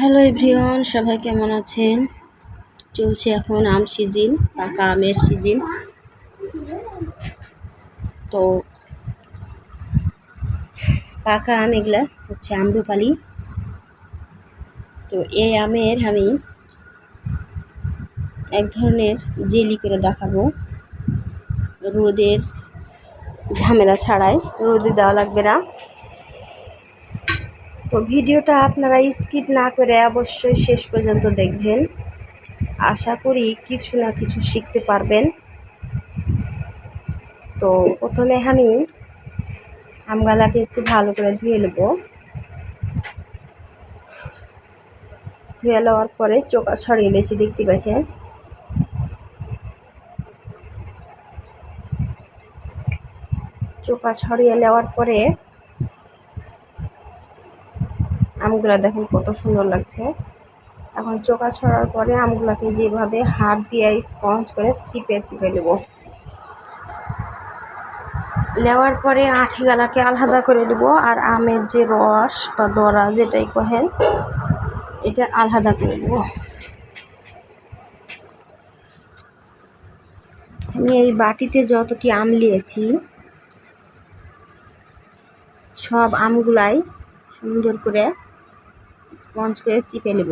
Hello everyone, সবাই কেমন আছেন? চলছে এখন আম সিজন, পাকা আমের সিজন। তো পাকা আম এগুলা হচ্ছে আম্রপালি। তো এই আমের আমি এক ধরনের জেলি করে দেখাবো, রোদের ঝামেলা ছাড়াই। রোদে দেওয়া লাগবে না। তো ভিডিওটা আপনারা স্কিপ না করে অবশ্যই শেষ পর্যন্ত দেখবেন। আশা করি কিছু না কিছু শিখতে পারবেন। তো প্রথমে আমি আমগুলাকে একটু ভালো করে ধুয়ে নেব। ধুয়ে নেওয়ার পরে চোকা ছড়িয়ে নিয়েছি, দেখতে পাচ্ছেন। চোকা ছড়িয়ে নেওয়ার পরে আমগুলা দেখুন কত সুন্দর লাগছে। এখন চোকা ছড়ার পরে আমগুলাকে যেভাবে হাত দিয়ে স্পঞ্জ করে চিপে চিপে নেব। নেওয়ার পরে আঠিগুলাকে আলাদা করে নেব, আর আমের যে রস বা দড়া যেটাই কহেন, এটা আলাদা করে নেব। আমি এই বাটিতে যতটি আম নিয়েছি সব আমগুলাই সুন্দর করে স্পঞ্জ করে চিপে নেব।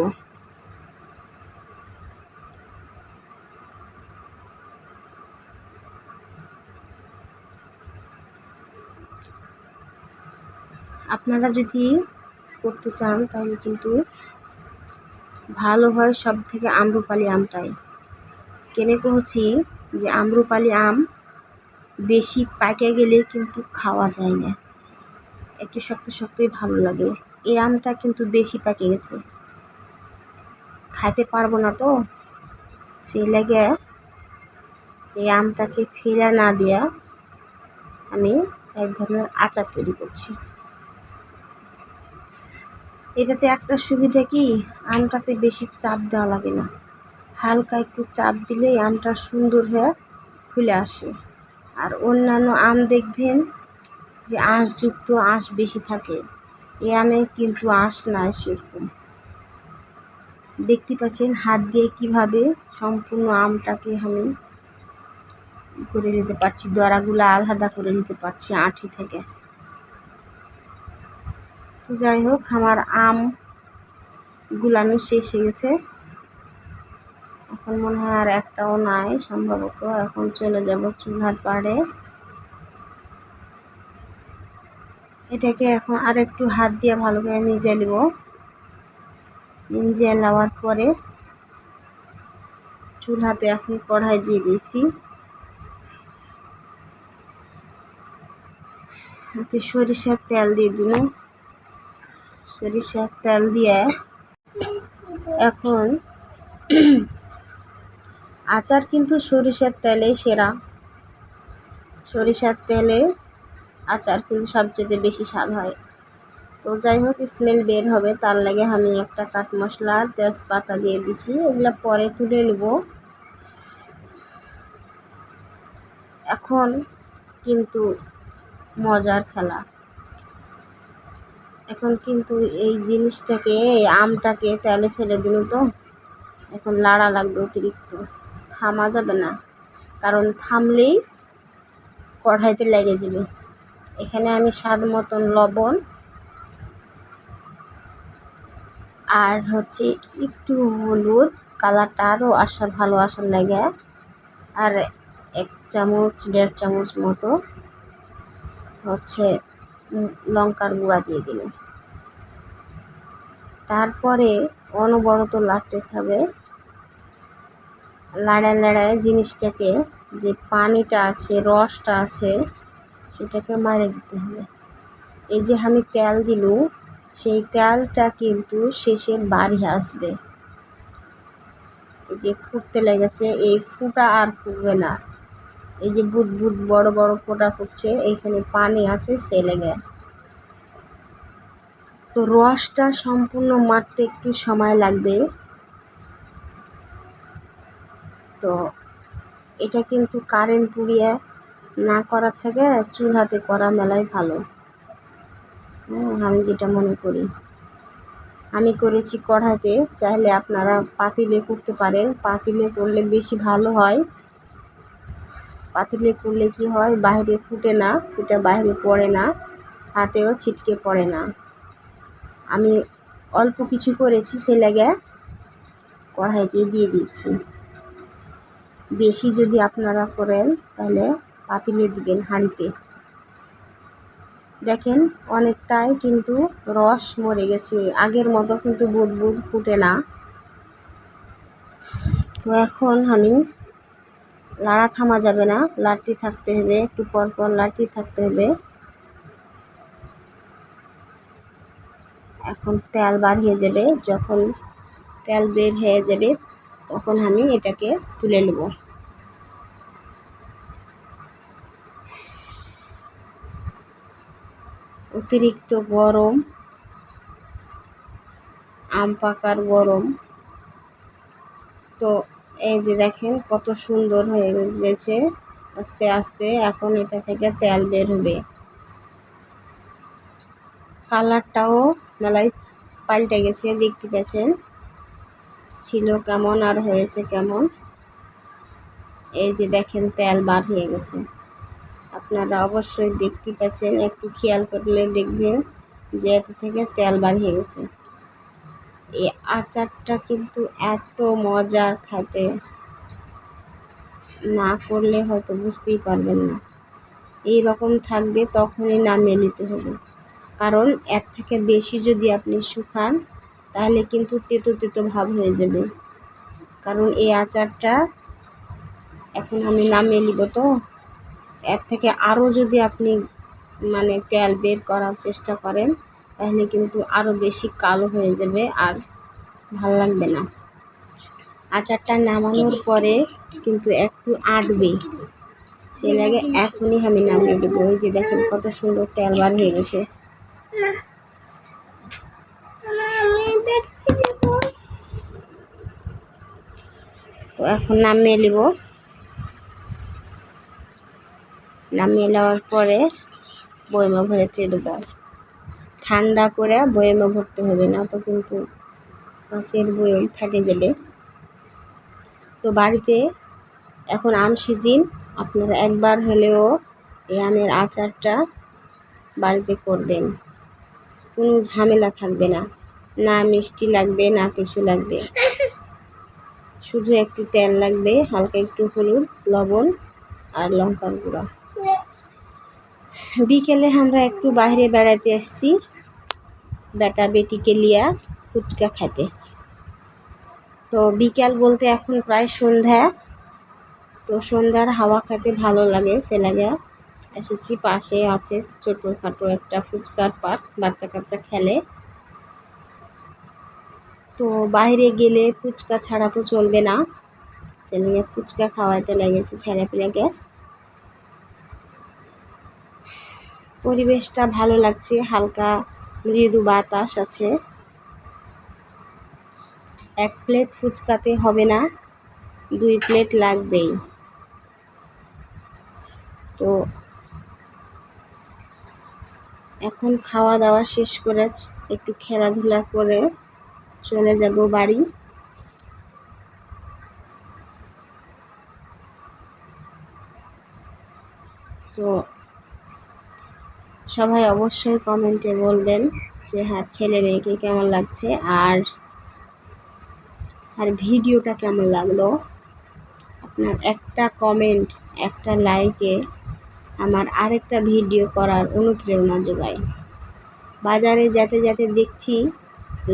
আপনারা যদি করতে চান তাহলে কিন্তু ভালো হয় সব থেকে আম্রপালি আমটাই। কেনে কহছি যে আম্রপালি আম বেশি পাকে গেলে কিন্তু খাওয়া যায় না, একটু শক্ত শক্তই ভালো লাগে। এই আমটা কিন্তু বেশি পাকে গেছে, খাইতে পারবো না, তো সেই লেগে এই আমটাকে ফেলে না দিয়া আমি এক ধরনের আচার তৈরি করছি। এটাতে একটা সুবিধা কি, আমটাতে বেশি চাপ দেওয়া লাগে না। হালকা একটু চাপ দিলেই আমটা সুন্দর হয়ে ফুলে আসে। আর অন্যান্য আম দেখবেন যে আঁশযুক্ত, আঁশ বেশি থাকে। এই আমে কিন্তু আঁশ নাই সেরকম। দেখতে পাচ্ছেন হাত দিয়ে কিভাবে সম্পূর্ণ আমটাকে আমি করে নিতে পারছি, দড়াগুলো আলাদা করে নিতে পারছি আঁটি থেকে। তো যাই হোক, আমার আম গুলানো শেষ হয়ে গেছে। এখন মনে হয় আর একটাও নাই সম্ভবত। এখন চলে যাব চুলার পাড়ে। এটাকে এখন আর একটু হাত দিয়ে ভালো করে মিশিয়ে নেব। মিশিয়ে নেওয়ার পরে চুলাতে এখন কড়াই দিয়ে দিয়েছি। হাতে সরিষার তেল দিয়ে দিলাম। সরিষার তেল দিয়ে এখন আচার কিন্তু সরিষার তেলেই সেরা। সরিষার তেলে আচার কিন্তু সবচেয়ে বেশি স্বাদ হয়। তো যাই হোক, স্মেল বের হবে, তার লাগে আমি একটা কাঠ মশলা তেজপাতা দিয়ে দিছি। এগুলো পরে তুলে নেব। এখন কিন্তু মজার খেলা। এখন কিন্তু এই জিনিসটাকে, এই আমটাকে তেলে ফেলে দিল, তো এখন লাড়া লাগবে অতিরিক্ত, থামা যাবে না, কারণ থামলেই কড়াইতে লেগে যাবে। এখানে আমি স্বাদ মতন লবণ আর হচ্ছে একটু হলুদ, কালারটা আরও ভালো আসার লাগে, আর 1 চামচ 1.5 চামচ মতো হচ্ছে লঙ্কার গুঁড়া দিয়ে দিলাম। তারপরে অনবরত লাড়তে হবে। লাড়ায় লাড়ায় জিনিসটাকে, যে পানিটা আছে, রসটা আছে, সেটাকে মারে দিতে হবে। এই যে আমি তেল দিলুম, সেই তেলটা কিন্তু শেষে বাড়ি আসবে। এই যে ফুটতে লেগেছে, এই ফুটা আর ফুটবে না। এই যে বুদবুদ বড় বড় ফোঁটা ফুটছে, এইখানে পানি আছে সে লেগে। তো রসটা সম্পূর্ণ মারতে একটু সময় লাগবে। তো এটা কিন্তু কারেন্ট পুড়িয়ে না করার থেকে চুলাতে করা মেলাই ভালো, আমি যেটা মনে করি। আমি করেছি কড়াইতে, চাইলে আপনারা পাতিলে করতে পারেন। পাতিলে করলে বেশি ভালো হয়। পাতিলে করলে কি হয়, বাইরে ফুটে না, ফুটে বাইরে পড়ে না, হাতেও ছিটকে পড়ে না। আমি অল্প কিছু করেছি, সে লেগে কড়াইতে দিয়ে দিচ্ছি। বেশি যদি আপনারা করেন তাহলে পাতিলে দিবেন, হাঁড়িতে। দেখেন অনেকটাই কিন্তু রস মরে গেছে, আগের মতো কিন্তু বুদবুদ ফুটে না। তো এখন আমি লাড়া থামা যাবে না, লাড়তে থাকতে হবে, একটু পর পর লাড়তে থাকতে হবে। এখন তেল বার হয়ে যাবে, যখন তেল বের হয়ে যাবে তখন আমি এটাকে তুলে নেব। অতিরিক্ত গরম, আম পাকার গরম। তো এই যে দেখেন কত সুন্দর হয়ে গেছে আস্তে আস্তে। এখন এটা থেকে তেল বের হবে। কালারটাও মেলায় পাল্টে গেছে, দেখতে পাচ্ছেন। ছিল কেমন আর হয়েছে কেমন। এই যে দেখেন তেল বার হয়ে গেছে। আপনারা অবশ্যই দেখতে পাচ্ছেন, একটু খেয়াল করলে দেখবেন যে এটা থেকে তেল বার হয়ে গেছে। এই আচারটা কিন্তু এত মজার খেতে, না করলে হয়তো বুঝতেই পারবেন না। এই রকম থাকবে তখনই নামিয়ে নিতে হবে, কারণ এর থেকে বেশি যদি আপনি শুকান তাহলে কিন্তু তেতো তেতো ভাব হয়ে যাবে। কারণ এই আচারটা এখন আমি নামিয়ে নিব, তো এর থেকে আরও যদি আপনি তেল বের করার চেষ্টা করেন তাহলে কিন্তু আরও বেশি কালো হয়ে যাবে, আর ভাল লাগবে না। আচারটা নামানোর পরে কিন্তু একটু আটবে, সেই লাগে এখনই আমি নামিয়ে দেবো। ওই যে দেখেন কত সুন্দর তেল বার হয়ে গেছে। তো এখন নামিয়ে নেব। নামিয়ে নেওয়ার পরে বয়মে ভরে দিয়ে দেবো। ঠান্ডা করে বয়মে ভরতে হবে, না তো কিন্তু কাঁচের বয়ম ফেটে যাবে। তো বাড়িতে এখন আম সিজন, আপনারা একবার হলেও এই আমের আচারটা বাড়িতে করবেন। কোনো ঝামেলা থাকবে না, না মিষ্টি লাগবে না কিছু লাগবে, শুধু একটু তেল লাগবে, হালকা একটু হলুদ, লবণ আর লঙ্কার গুঁড়া। বিকেলে আমরা একটু বাইরে বেড়াতে আসছি বেটা বেটিকে লিয়া ফুচকা খেতে। তো বিকাল বলতে এখন প্রায় সন্ধ্যা। তো সন্ধ্যার হাওয়া খেতে ভালো লাগে, সে লাগে এসেছি। পাশে আছে ছোটোখাটো একটা ফুচকার পাট, বাচ্চা কাচ্চা খেলে। তো বাইরে গেলে ফুচকা ছাড়া তো চলবে না, সে নিয়ে ফুচকা খাওয়াইতে লেগেছে ছেলেপিলেকে। পরিবেশটা ভালো লাগছে, হালকা মৃদু বাতাস আছে। এক প্লেট ফুচকাতে হবে না, 2 প্লেট লাগবেই। তো এখন খাওয়া দাওয়া শেষ করে একটু খেলাধুলা করে চলে যাব বাড়ি। তো সবাই অবশ্যই কমেন্টে বলবেন যে হ্যাঁ ছেলে মেয়েকে কেমন লাগছে, আর ভিডিওটা কেমন লাগলো। আপনার একটা কমেন্ট, একটা লাইকে আমার আরেকটা ভিডিও করার অনুপ্রেরণা যোগায়। বাজারে যেতে যেতে দেখছি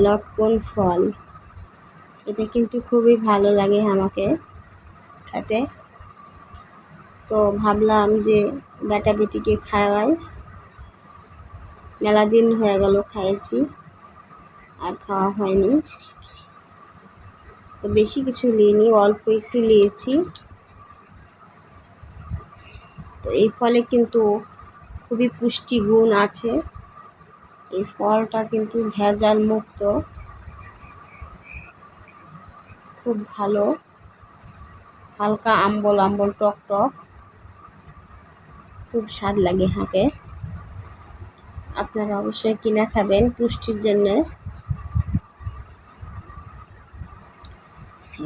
লটকন ফল, এটা কিন্তু খুবই ভালো লাগে আমাকে খেতে। তো ভাবলাম যে বেটা বেটিকে খাওয়াই, মেলা দিন হয়ে গেল খাইছি, আর খাওয়া হয়নি। তো বেশি কিছু নিইনি, অল্প একটু নিয়েছি। তো এই ফলে কিন্তু খুবই পুষ্টিগুণ আছে। এই ফলটা কিন্তু ভেজাল মুক্ত, খুব ভালো, হালকা আম্বল আম্বল টক টক, খুব স্বাদ লাগে হাতে। আপনারা অবশ্যই কিনে খাবেন পুষ্টির জন্যে।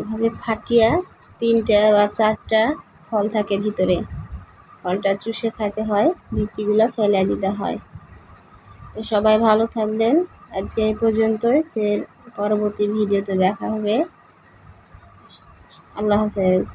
এভাবে ফাটিয়ে 3টা বা 4টা ফল থাকে ভিতরে, ফলটা চুষে খেতে হয়, বিচিগুলো ফেলে দিতে হয়। তো সবাই ভালো থাকবেন, আজকে এই পর্যন্তই, ফের পরবর্তী ভিডিওতে দেখা হবে। আল্লাহ হাফেজ।